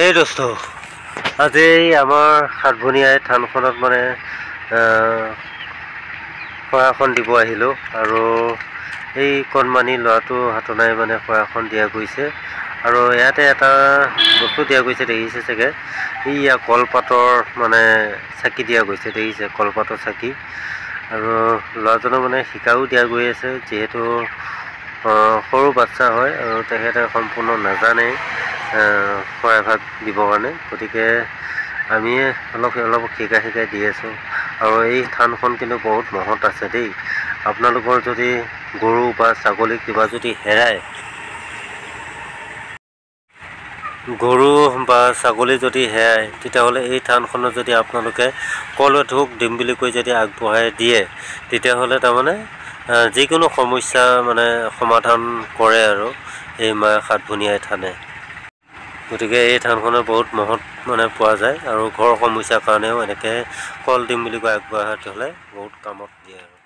এই দোস্ত আজি আমাৰ সাতভনীয়াই থানখনত মানে শৰাইখন দিব আহিলোঁ আৰু এই কণমানি ল'ৰাটো হাতনাই মানে শৰাইখন দিয়া গৈছে আৰু ইয়াতে এটা বস্তু দিয়া গৈছে দেখিছে চাগে এইয়া কলপাতৰ মানে চাকি দিয়া গৈছে দেখিছে কলপাতৰ চাকি আৰু ল'ৰাজনক মানে শিকাও দিয়া গৈ আছে যিহেতু সৰু বাচ্চা হয় আৰু তেখেতে সম্পূৰ্ণ নাজানে শৰাইভাগ দিবৰ কাৰণে গতিকে আমি অলপ শিকাই দি আছোঁ আৰু এই থানখন কিন্তু বহুত মহৎ আছে দেই আপোনালোকৰ যদি গৰু বা ছাগলী কিবা যদি হেৰায় গৰু বা ছাগলী যদি হেৰায় তেতিয়াহ'লে এই থানখনত যদি আপোনালোকে কল এথোক দিম বুলি কৈ যদি আগবঢ়াই দিয়ে তেতিয়াহ'লে তাৰমানে যিকোনো সমস্যা মানে সমাধান কৰে আৰু এই মা সাতভনীয়াই থানে গতিকে এই থানখনত বহুত মহৎ মানে পোৱা যায় আৰু ঘৰৰ সমস্যাৰ কাৰণেও এনেকৈ কল দিম বুলি কৈ আগবঢ়াই হ'লে বহুত কামত দিয়ে আৰু